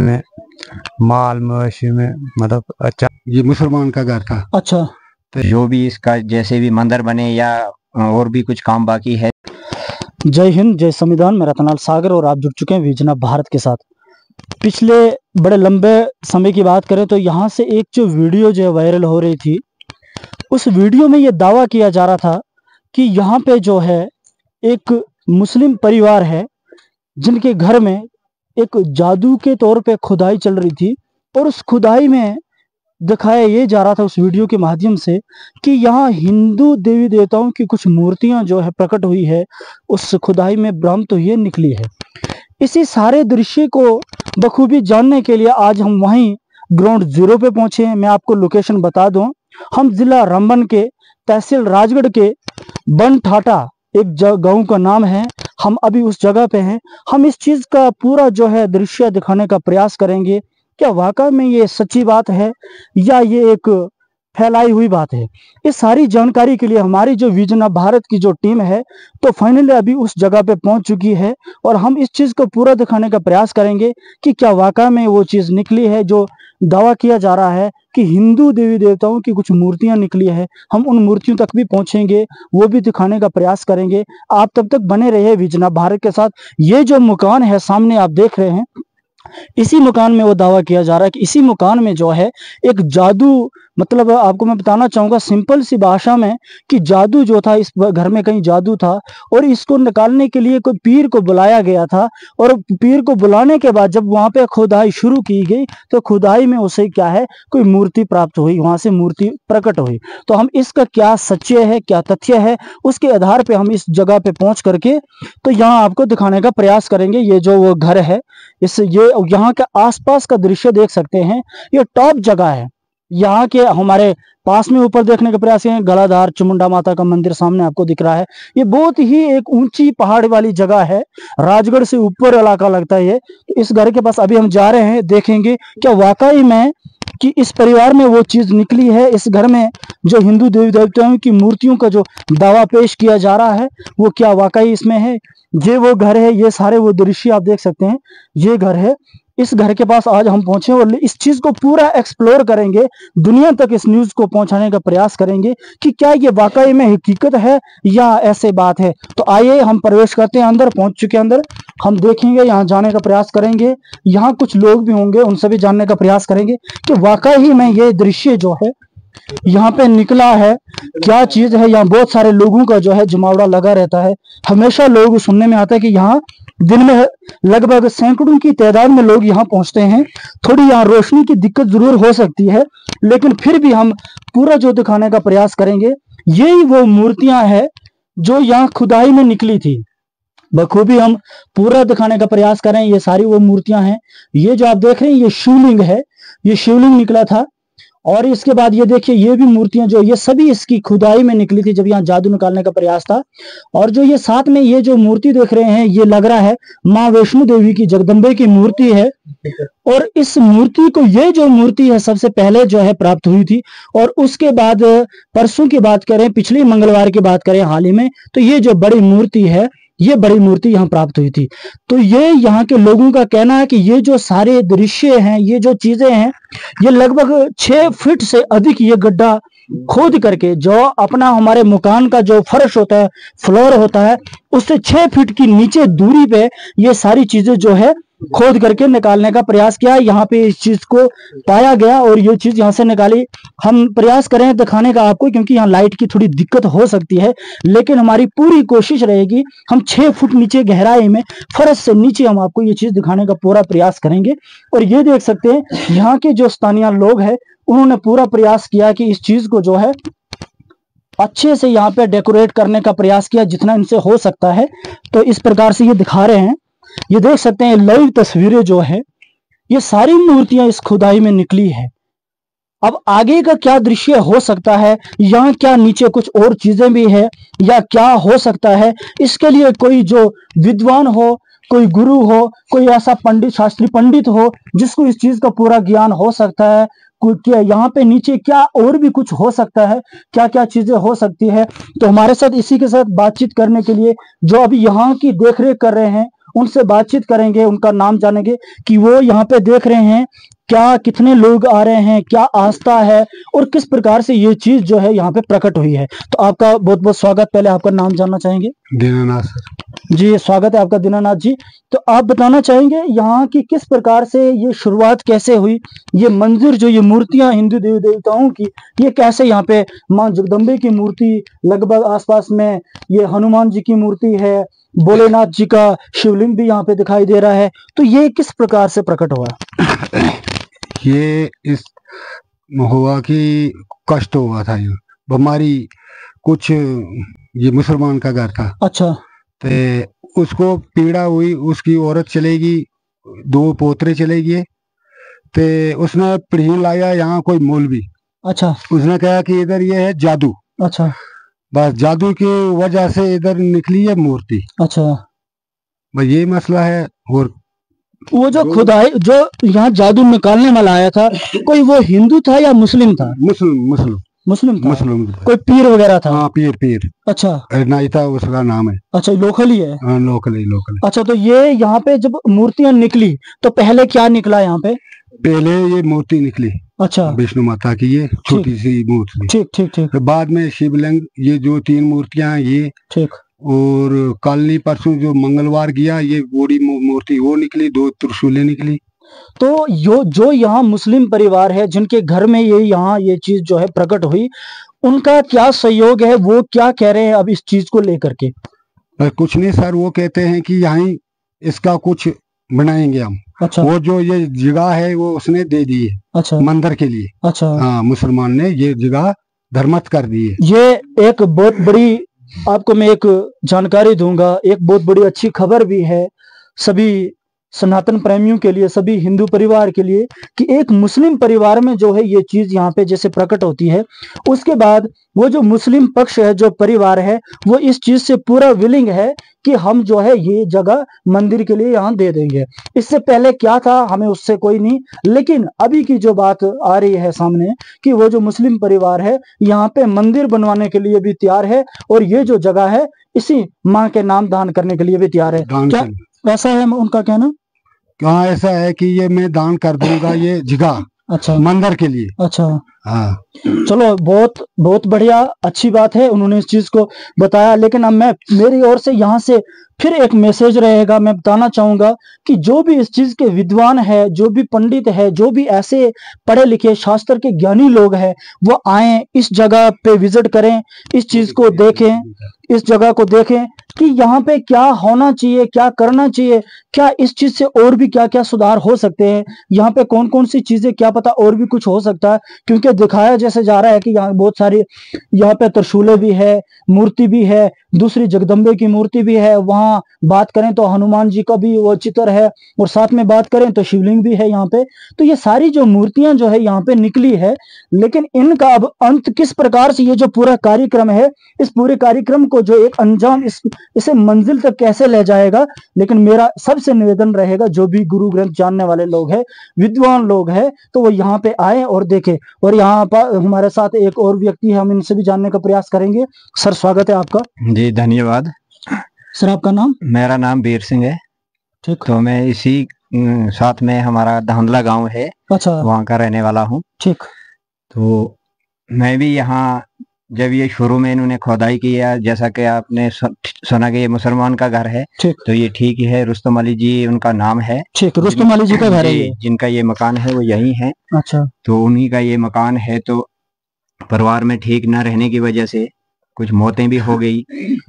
में माल मवेशी में मतलब अच्छा ये मुसलमान का घर था। अच्छा, तो जो भी इसका जैसे भी मंदिर बने या और भी कुछ काम बाकी है। जय हिंद, जय संविधान। मैं रतनाल सागर और आप जुड़ चुके हैं विजन ऑफ भारत के साथ। पिछले बड़े लंबे समय की बात करें तो यहाँ से एक जो वीडियो जो है वायरल हो रही थी, उस वीडियो में ये दावा किया जा रहा था कि यहाँ पे जो है एक मुस्लिम परिवार है जिनके घर में एक जादू के तौर पे खुदाई चल रही थी, और उस खुदाई में दिखाया ये जा रहा था उस वीडियो के माध्यम से कि यहाँ हिंदू देवी देवताओं की कुछ मूर्तियां जो है प्रकट हुई है, उस खुदाई में बरामद हुई है, निकली है। इसी सारे दृश्य को बखूबी जानने के लिए आज हम वहीं ग्राउंड जीरो पे पहुंचे हैं। मैं आपको लोकेशन बता दूं, हम जिला रामबन के तहसील राजगढ़ के बनठाटा एक गांव का नाम है, हम अभी उस जगह पे हैं। हम इस चीज का पूरा जो है दृश्य दिखाने का प्रयास करेंगे, क्या वाकई में ये सच्ची बात है या ये एक फैलाई हुई बात है। इस सारी जानकारी के लिए हमारी जो विजन ऑफ भारत की जो टीम है तो फाइनली अभी उस जगह पे पहुंच चुकी है, और हम इस चीज को पूरा दिखाने का प्रयास करेंगे कि क्या वाकई में वो चीज निकली है जो दावा किया जा रहा है कि हिंदू देवी देवताओं की कुछ मूर्तियां निकली है। हम उन मूर्तियों तक भी पहुंचेंगे, वो भी दिखाने का प्रयास करेंगे। आप तब तक बने रहिए विजन ऑफ भारत के साथ। ये जो मकान है सामने आप देख रहे हैं, इसी मकान में वो दावा किया जा रहा है कि इसी मकान में जो है एक जादू, मतलब आपको मैं बताना चाहूंगा सिंपल सी भाषा में कि जादू जो था, इस घर में कहीं जादू था, और इसको निकालने के लिए कोई पीर को बुलाया गया था, और पीर को बुलाने के बाद जब वहां पे खुदाई शुरू की गई तो खुदाई में उसे क्या है, कोई मूर्ति प्राप्त हुई, वहां से मूर्ति प्रकट हुई। तो हम इसका क्या सच्चे है, क्या तथ्य है, उसके आधार पे हम इस जगह पे पहुंच करके तो यहाँ आपको दिखाने का प्रयास करेंगे। ये जो वो घर है, इस ये यहाँ के आसपास का दृश्य देख सकते हैं, ये टॉप जगह है। यहाँ के हमारे पास में ऊपर देखने का प्रयास है, गलाधार चामुंडा माता का मंदिर सामने आपको दिख रहा है। ये बहुत ही एक ऊंची पहाड़ वाली जगह है, राजगढ़ से ऊपर इलाका लगता है ये। इस घर के पास अभी हम जा रहे हैं, देखेंगे क्या वाकई में कि इस परिवार में वो चीज निकली है। इस घर में जो हिंदू देवी देवताओं की मूर्तियों का जो दावा पेश किया जा रहा है वो क्या वाकई इसमें है। ये वो घर है, ये सारे वो दृश्य आप देख सकते हैं, ये घर है। इस घर के पास आज हम पहुंचे और इस चीज को पूरा एक्सप्लोर करेंगे, दुनिया तक इस न्यूज को पहुंचाने का प्रयास करेंगे कि क्या ये वाकई में हकीकत है या ऐसे बात है। तो आइए हम प्रवेश करते हैं अंदर। पहुंच चुके हैं अंदर, हम देखेंगे, यहाँ जाने का प्रयास करेंगे। यहाँ कुछ लोग भी होंगे, उनसे भी जानने का प्रयास करेंगे कि वाकई ही में ये दृश्य जो है यहाँ पे निकला है, क्या चीज है। यहाँ बहुत सारे लोगों का जो है जमावड़ा लगा रहता है। हमेशा लोग सुनने में आता है कि यहाँ दिन में लगभग सैकड़ों की तादाद में लोग यहाँ पहुंचते हैं। थोड़ी यहाँ रोशनी की दिक्कत जरूर हो सकती है, लेकिन फिर भी हम पूरा जो दिखाने का प्रयास करेंगे। यही वो मूर्तियां हैं जो यहाँ खुदाई में निकली थी, बखूबी हम पूरा दिखाने का प्रयास करें। ये सारी वो मूर्तियां हैं। ये जो आप देख रहे हैं ये शिवलिंग है, ये शिवलिंग निकला था। और इसके बाद ये देखिए, ये भी मूर्तियां जो ये सभी इसकी खुदाई में निकली थी जब यहाँ जादू निकालने का प्रयास था। और जो ये साथ में ये जो मूर्ति देख रहे हैं, ये लग रहा है माँ वैष्णो देवी की, जगदम्बे की मूर्ति है। और इस मूर्ति को, ये जो मूर्ति है सबसे पहले जो है प्राप्त हुई थी, और उसके बाद परसों की बात करें, पिछले मंगलवार की बात करें हाल ही में, तो ये जो बड़ी मूर्ति है, ये बड़ी मूर्ति यहाँ प्राप्त हुई थी। तो ये यहाँ के लोगों का कहना है कि ये जो सारे दृश्य हैं, ये जो चीजें हैं, ये लगभग 6 फीट से अधिक ये गड्ढा खोद करके, जो अपना हमारे मकान का जो फर्श होता है, फ्लोर होता है, उससे 6 फीट की नीचे दूरी पे ये सारी चीजें जो है खोद करके निकालने का प्रयास किया। यहाँ पे इस चीज को पाया गया और ये चीज यहाँ से निकाली। हम प्रयास करें दिखाने का आपको, क्योंकि यहाँ लाइट की थोड़ी दिक्कत हो सकती है, लेकिन हमारी पूरी कोशिश रहेगी हम 6 फुट नीचे गहराई में, फर्श से नीचे हम आपको ये चीज दिखाने का पूरा प्रयास करेंगे। और ये देख सकते हैं यहाँ के जो स्थानीय लोग हैं, उन्होंने पूरा प्रयास किया कि इस चीज को जो है अच्छे से यहाँ पे डेकोरेट करने का प्रयास किया जितना इनसे हो सकता है। तो इस प्रकार से ये दिखा रहे हैं, ये देख सकते हैं लाइव तस्वीरें जो है, ये सारी मूर्तियां इस खुदाई में निकली है। अब आगे का क्या दृश्य हो सकता है, यहाँ क्या नीचे कुछ और चीजें भी है या क्या हो सकता है, इसके लिए कोई जो विद्वान हो, कोई गुरु हो, कोई ऐसा पंडित, शास्त्री पंडित हो जिसको इस चीज का पूरा ज्ञान हो सकता है। क्या यहाँ पे नीचे क्या और भी कुछ हो सकता है, क्या क्या चीजें हो सकती है। तो हमारे साथ इसी के साथ बातचीत करने के लिए जो अभी यहाँ की देखरेख कर रहे हैं उनसे बातचीत करेंगे, उनका नाम जानेंगे कि वो यहाँ पे देख रहे हैं क्या, कितने लोग आ रहे हैं, क्या आस्था है और किस प्रकार से ये चीज जो है यहाँ पे प्रकट हुई है। तो आपका बहुत बहुत स्वागत। पहले आपका नाम जानना चाहेंगे? दीनानाथ सर। जी, स्वागत है आपका दीनानाथ जी। तो आप बताना चाहेंगे यहाँ की किस प्रकार से ये शुरुआत कैसे हुई, ये मंदिर जो ये मूर्तियां हिंदू देवी देवताओं की, ये कैसे यहाँ पे माँ जगदम्बे की मूर्ति लगभग आसपास में, ये हनुमान जी की मूर्ति है, भोलेनाथ जी का शिवलिंग भी यहाँ पे दिखाई दे रहा है, तो ये किस प्रकार से प्रकट हुआ? ये इस हुआ कि कष्ट हुआ था, ये बीमारी कुछ, ये मुसलमान का घर था। अच्छा। तो उसको पीड़ा हुई, उसकी औरत चलेगी, 2 पोतरे चलेगी, तो उसने पीढ़ी लाया यहाँ कोई मौलवी। अच्छा। उसने कहा कि इधर ये है जादू। अच्छा। बस जादू की वजह से इधर निकली है मूर्ति। अच्छा। बस ये मसला है। और वो जो खुदाई जो यहाँ जादू निकालने वाला आया था, कोई वो हिंदू था या मुस्लिम था? मुस्लिम था। कोई पीर वगैरह था? हाँ, पीर। अच्छा। नाइता उसका नाम है। अच्छा, लोकल ही है? हाँ, लोकल। अच्छा, तो ये यहाँ पे जब मूर्तियां निकली तो पहले क्या निकला यहाँ पे? पहले ये मूर्ति निकली। अच्छा। विष्णु माता की, ये छोटी सी मूर्ति। ठीक। फिर बाद में शिवलिंग, ये जो 3 मूर्तियां ये। ठीक। और कल परसों जो मंगलवार गया, ये बड़ी मूर्ति वो निकली, 2 त्रिशूलें निकली। तो जो यहाँ मुस्लिम परिवार है जिनके घर में ये यहाँ ये चीज जो है प्रकट हुई, उनका क्या सहयोग है, वो क्या कह रहे हैं अब इस चीज को लेकर के? कुछ नहीं सर, वो कहते हैं कि यहाँ इसका कुछ बनाएंगे हम। अच्छा। वो जो ये जगह है वो उसने दे दी है। अच्छा। मंदिर के लिए। अच्छा। हाँ, मुसलमान ने ये जगह धर्मत कर दी है। ये एक बहुत बड़ी, आपको मैं एक जानकारी दूंगा, एक बहुत बड़ी अच्छी खबर भी है सभी सनातन प्रेमियों के लिए, सभी हिंदू परिवार के लिए, कि एक मुस्लिम परिवार में जो है ये चीज यहाँ पे जैसे प्रकट होती है, उसके बाद वो जो मुस्लिम पक्ष है, जो परिवार है, वो इस चीज से पूरा विलिंग है कि हम जो है ये जगह मंदिर के लिए यहाँ दे देंगे। इससे पहले क्या था हमें उससे कोई नहीं, लेकिन अभी की जो बात आ रही है सामने कि वो जो मुस्लिम परिवार है यहाँ पे मंदिर बनवाने के लिए भी तैयार है और ये जो जगह है इसी माँ के नाम दान करने के लिए भी तैयार है। क्या ऐसा है उनका कहना? कहाँ ऐसा है कि ये मैं दान कर दूंगा ये जगह। अच्छा। मंदिर के लिए। अच्छा। हाँ। चलो, बहुत बहुत बढ़िया, अच्छी बात है, उन्होंने इस चीज को बताया। लेकिन अब मैं मेरी ओर से यहाँ से फिर एक मैसेज रहेगा, मैं बताना चाहूंगा कि जो भी इस चीज के विद्वान है, जो भी पंडित है, जो भी ऐसे पढ़े लिखे शास्त्र के ज्ञानी लोग हैं, वो आए, इस जगह पे विजिट करें, इस चीज को देखें, इस जगह को देखें कि यहाँ पे क्या होना चाहिए, क्या करना चाहिए, क्या इस चीज से और भी क्या क्या सुधार हो सकते हैं, यहाँ पे कौन कौन सी चीजें, क्या पता और भी कुछ हो सकता है। क्योंकि दिखाया जैसे जा रहा है कि यहाँ बहुत सारी, यहाँ पे त्रिशूलें भी है, मूर्ति भी है, दूसरी जगदम्बे की मूर्ति भी है, वहाँ बात करें तो हनुमान जी का भी वो चित्र है, और साथ में बात करें तो शिवलिंग भी है यहाँ पे। तो ये सारी जो मूर्तियां जो है यहाँ पे निकली है, लेकिन इनका अब अंत किस प्रकार से, ये जो पूरा कार्यक्रम है, इस पूरे कार्यक्रम को जो एक अंजाम, इसे मंजिल तक कैसे ले जाएगा। लेकिन मेरा सबसे निवेदन रहेगा, जो भी गुरु ग्रंथ जानने वाले लोग हैं, विद्वान लोग हैं, तो वो यहाँ पे आए और देखें। और यहाँ पर हमारे साथ एक और व्यक्ति है, हम इनसे भी जानने का प्रयास करेंगे। सर, स्वागत है आपका। जी, धन्यवाद। सर, आपका नाम? मेरा नाम वीर सिंह है। ठीक। तो मैं इसी साथ में हमारा धांधला गांव है। अच्छा। वहाँ का रहने वाला हूँ। ठीक। तो मैं भी यहाँ, जब ये शुरू में इन्होंने खोदाई किया, जैसा कि आपने सुना कि ये मुसलमान का घर है, तो ये ठीक ही है। रुस्तम अली जी उनका नाम है। ठीक, रुस्तम अली जी का घर है, जिनका ये मकान है वो यही है। अच्छा। तो उन्हीं का ये मकान है। तो परिवार में ठीक न रहने की वजह से कुछ मौतें भी हो गई।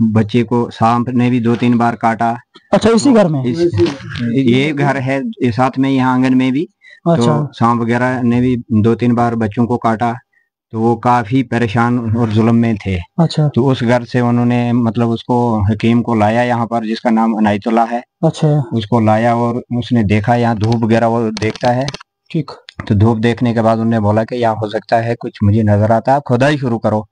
बच्चे को सांप ने भी 2-3 बार काटा। अच्छा, इसी घर में? ये घर है साथ में, यहाँ आंगन में भी। अच्छा। तो सांप वगैरह ने भी 2-3 बार बच्चों को काटा, तो वो काफी परेशान और जुल्म में थे। अच्छा। तो उस घर से उन्होंने मतलब उसको हकीम को लाया यहाँ पर, जिसका नाम अनायतुल्लाह है। अच्छा। उसको लाया और उसने देखा यहाँ धूप वगैरह वो देखता है। ठीक। तो धूप देखने के बाद उन्होंने बोला कि यहाँ हो सकता है कुछ, मुझे नजर आता है, आप खोदाई शुरू करो।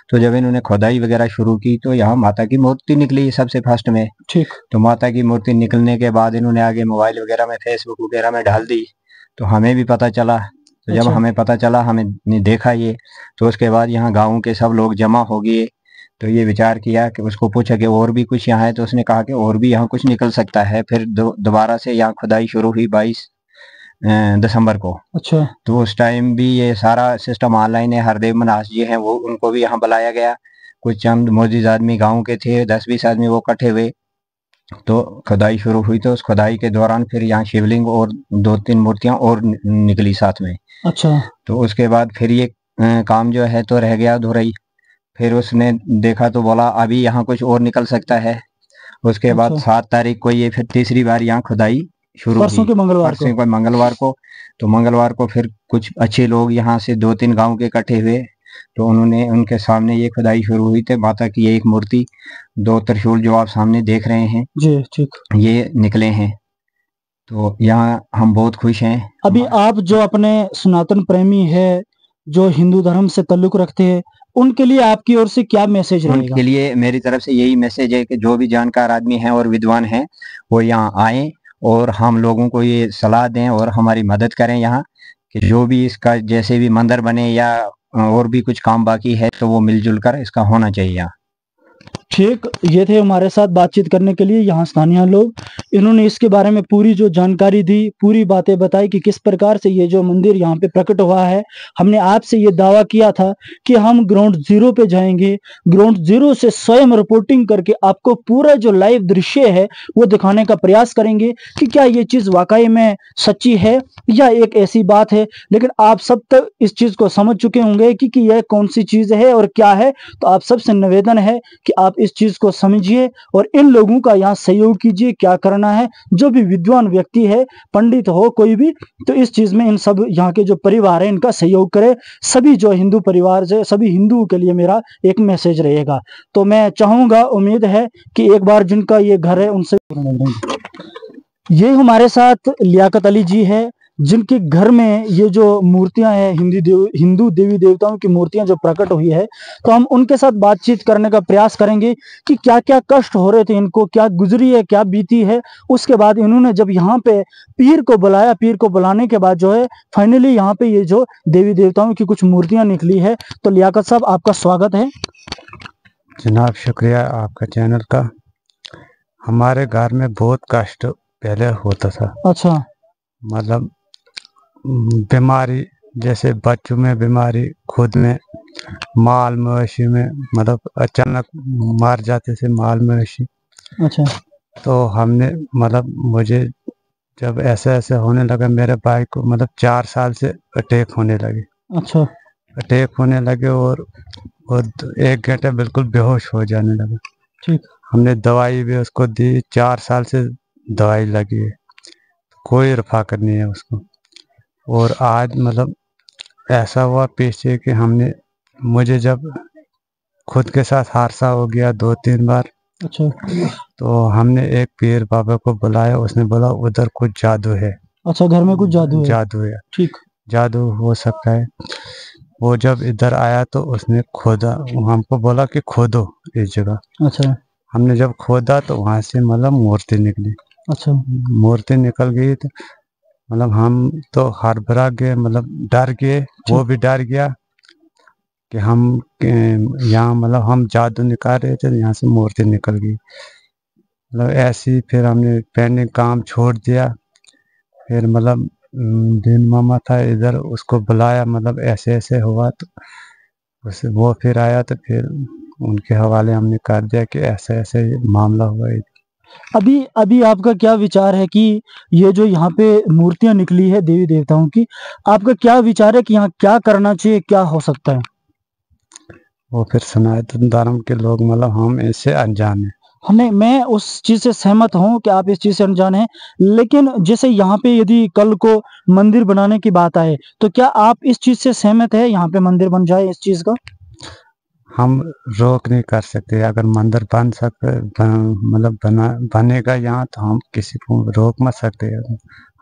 तो जब इन्होंने खोदाई वगैरह शुरू की तो यहाँ माता की मूर्ति निकली सबसे फर्स्ट में। ठीक। तो माता की मूर्ति निकलने के बाद इन्होंने आगे मोबाइल वगैरह में, फेसबुक वगैरह में डाल दी, तो हमें भी पता चला। तो जब हमें पता चला, हमने देखा ये, तो उसके बाद यहाँ गाँव के सब लोग जमा हो गए। तो ये विचार किया कि उसको पूछा कि और भी कुछ यहाँ है, तो उसने कहा कि और भी यहाँ कुछ निकल सकता है। फिर दोबारा से यहाँ खुदाई शुरू हुई 22 दिसंबर को। अच्छा। तो उस टाइम भी ये सारा सिस्टम ऑनलाइन है। हरदेव मनास जी हैं, वो उनको भी यहाँ बुलाया गया। कुछ चंद मोजिज आदमी गांव के थे, 10-20 आदमी, वो इकट्ठे हुए, तो खुदाई शुरू हुई। तो उस खुदाई के दौरान फिर यहाँ शिवलिंग और 2-3 मूर्तियां और निकली साथ में। अच्छा। तो उसके बाद फिर ये काम जो है तो रह गया अधूरा ही। फिर उसने देखा तो बोला अभी यहाँ कुछ और निकल सकता है। उसके बाद 7 तारीख को ये फिर तीसरी बार यहाँ खुदाई शुरू हुई, परसों के मंगलवार को। तो मंगलवार को फिर कुछ अच्छे लोग यहाँ से 2-3 गांव के इकट्ठे हुए, तो उन्होंने उनके सामने ये खुदाई शुरू हुई थी। माता की एक मूर्ति, 2 त्रिशूल जो आप सामने देख रहे हैं जी, ठीक, ये निकले हैं। तो यहाँ हम बहुत खुश हैं। अभी आप जो अपने सनातन प्रेमी है, जो हिंदू धर्म से ताल्लुक रखते हैं, उनके लिए आपकी ओर से क्या मैसेज रहेगा? उनके लिए मेरी तरफ से यही मैसेज है कि जो भी जानकार आदमी हैं और विद्वान हैं वो यहाँ आए और हम लोगों को ये सलाह दें और हमारी मदद करें यहाँ, कि जो भी इसका जैसे भी मंदिर बने या और भी कुछ काम बाकी है तो वो मिलजुल कर इसका होना चाहिए यहाँ। ठीक, ये थे हमारे साथ बातचीत करने के लिए यहाँ स्थानीय लोग। इन्होंने इसके बारे में पूरी जो जानकारी दी, पूरी बातें बताई कि किस प्रकार से ये जो मंदिर यहाँ पे प्रकट हुआ है। हमने आपसे ये दावा किया था कि हम ग्राउंड जीरो पे जाएंगे, ग्राउंड जीरो से स्वयं रिपोर्टिंग करके आपको पूरा जो लाइव दृश्य है वो दिखाने का प्रयास करेंगे कि क्या ये चीज वाकई में सच्ची है या एक ऐसी बात है। लेकिन आप सब तक इस चीज को समझ चुके होंगे कि यह कौन सी चीज है और क्या है। तो आप सबसे निवेदन है कि आप इस चीज को समझिए और इन लोगों का यहाँ सहयोग कीजिए। क्या करना है, जो भी विद्वान व्यक्ति है, पंडित हो कोई भी, तो इस चीज में इन सब यहाँ के जो परिवार है इनका सहयोग करे। सभी जो हिंदू परिवार से, सभी हिंदुओं के लिए मेरा एक मैसेज रहेगा। तो मैं चाहूंगा, उम्मीद है कि एक बार जिनका ये घर है उनसे ये हमारे साथ लियाकत अली जी है, जिनके घर में ये जो मूर्तियां हैं, हिंदू देवी देवताओं की मूर्तियां जो प्रकट हुई है, तो हम उनके साथ बातचीत करने का प्रयास करेंगे कि क्या क्या कष्ट हो रहे थे इनको, क्या गुजरी है, क्या बीती है। उसके बाद इन्होंने जब यहाँ पे पीर को बुलाया, पीर को बुलाने के बाद जो है फाइनली यहाँ पे ये जो देवी देवताओं की कुछ मूर्तियां निकली है। तो लियाकत साहब, आपका स्वागत है। जनाब, शुक्रिया आपका चैनल का। हमारे घर में बहुत कष्ट पहले होता था। अच्छा। मतलब बीमारी, जैसे बच्चों में बीमारी, खुद में, माल मवेशी में, मतलब अचानक मार जाते थे माल मवेशी। अच्छा। तो हमने, मतलब मुझे जब ऐसे ऐसे होने लगा, मेरे भाई को मतलब 4 साल से अटैक होने लगे। अच्छा। अटैक होने लगे और 1 घंटे बिल्कुल बेहोश हो जाने लगा। ठीक। हमने दवाई भी उसको दी, 4 साल से दवाई लगी है, कोई रफाकत नहीं है उसको। और आज मतलब ऐसा हुआ पीछे कि मुझे जब खुद के साथ हादसा हो गया 2-3 बार। अच्छा। तो हमने एक पीर बाबा को बुलाया, उसने बोला उधर कुछ जादू है। अच्छा, घर में कुछ जादू है? जादू है। ठीक। जादू हो सकता है। वो जब इधर आया तो उसने खोदा, हमको बोला कि खोदो इस जगह। अच्छा। हमने जब खोदा तो वहां से मतलब मूर्ति निकली। अच्छा। मूर्ति निकल गई तो मतलब हम तो हड़बड़ा गए, मतलब डर गए, वो भी डर गया कि हम यहाँ मतलब हम जादू निकाल रहे थे, यहाँ से मूर्ति निकल गई। मतलब ऐसी फिर हमने पेंडिंग काम छोड़ दिया। फिर मतलब दिन मामा था इधर, उसको बुलाया, मतलब ऐसे ऐसे हुआ, तो वो फिर आया तो फिर उनके हवाले हमने कर दिया कि ऐसे ऐसे मामला हुआ है। अभी आपका क्या विचार है कि ये जो यहाँ पे मूर्तियां निकली है देवी देवताओं की, आपका क्या विचार है कि यहाँ क्या करना चाहिए, क्या हो सकता है? वो फिर सनातन धर्म के लोग, मतलब हम इससे अनजान हैं। मैं उस चीज से सहमत हूँ कि आप इस चीज से अनजान हैं, लेकिन जैसे यहाँ पे यदि कल को मंदिर बनाने की बात आए तो क्या आप इस चीज से सहमत है यहाँ पे मंदिर बन जाए इस चीज का? हम रोक नहीं कर सकते। अगर मंदिर बन सकते, मतलब बनेगा यहाँ, तो हम किसी को रोक मत सकते।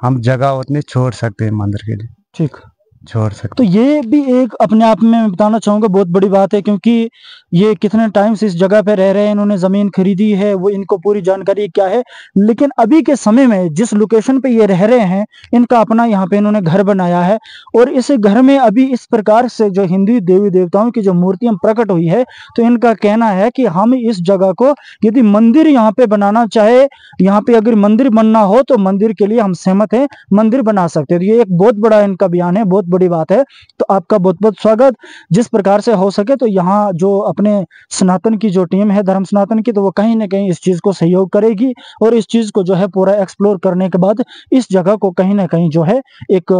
हम जगह उतनी छोड़ सकते हैं मंदिर के लिए। ठीक। छोड़ सकते। तो ये भी एक अपने आप में मैं बताना चाहूंगा बहुत बड़ी बात है, क्योंकि ये कितने टाइम से इस जगह पे रह रहे हैं, इन्होंने जमीन खरीदी है, वो इनको पूरी जानकारी क्या है। लेकिन अभी के समय में जिस लोकेशन पे ये रह रहे हैं, इनका अपना यहाँ पे इन्होंने घर बनाया है, और इस घर में अभी इस प्रकार से जो हिंदू देवी देवताओं की जो मूर्तियां प्रकट हुई है, तो इनका कहना है कि हम इस जगह को यदि मंदिर यहाँ पे बनाना चाहे, यहाँ पे अगर मंदिर बनना हो तो मंदिर के लिए हम सहमत हैं, मंदिर बना सकते हैं। तो ये एक बहुत बड़ा इनका बयान है, बहुत बड़ी बात है। तो आपका बहुत बहुत स्वागत। जिस प्रकार से हो सके तो यहाँ जो अपने सनातन की जो टीम है, धर्म सनातन की, तो वो कहीं ना कहीं इस चीज को सहयोग करेगी, और इस चीज को जो है पूरा एक्सप्लोर करने के बाद इस जगह को कहीं ना कहीं जो है एक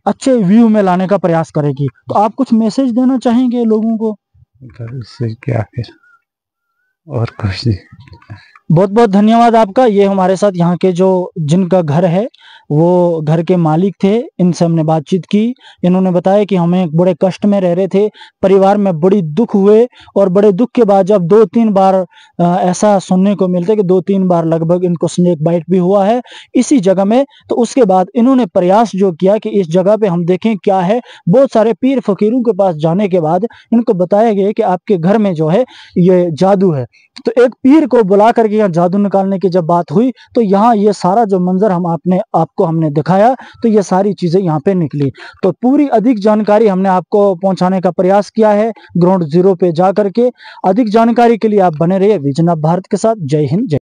अच्छे व्यू में लाने का प्रयास करेगी। तो आप कुछ मैसेज देना चाहेंगे लोगों को? इससे क्या फिर और कुछ नहीं। बहुत बहुत धन्यवाद आपका। ये हमारे साथ यहाँ के जो जिनका घर है, वो घर के मालिक थे, इनसे हमने बातचीत की। इन्होंने बताया कि हमें बड़े कष्ट में रह रहे थे, परिवार में बड़ी दुख हुए, और बड़े दुख के बाद जब 2-3 बार ऐसा सुनने को मिलता है कि 2-3 बार लगभग इनको स्नेक बाइट भी हुआ है इसी जगह में। तो उसके बाद इन्होंने प्रयास जो किया कि इस जगह पे हम देखें क्या है। बहुत सारे पीर फकीरों के पास जाने के बाद इनको बताया गया कि आपके घर में जो है ये जादू है। तो एक पीर को बुला करके यहाँ जादू निकालने की जब बात हुई, तो यहाँ ये सारा जो मंजर हम आपको हमने दिखाया, तो ये सारी चीजें यहाँ पे निकली। तो पूरी अधिक जानकारी हमने आपको पहुंचाने का प्रयास किया है ग्राउंड जीरो पे जा करके। अधिक जानकारी के लिए आप बने रहिए विजन ऑफ भारत के साथ। जय हिंद, जय।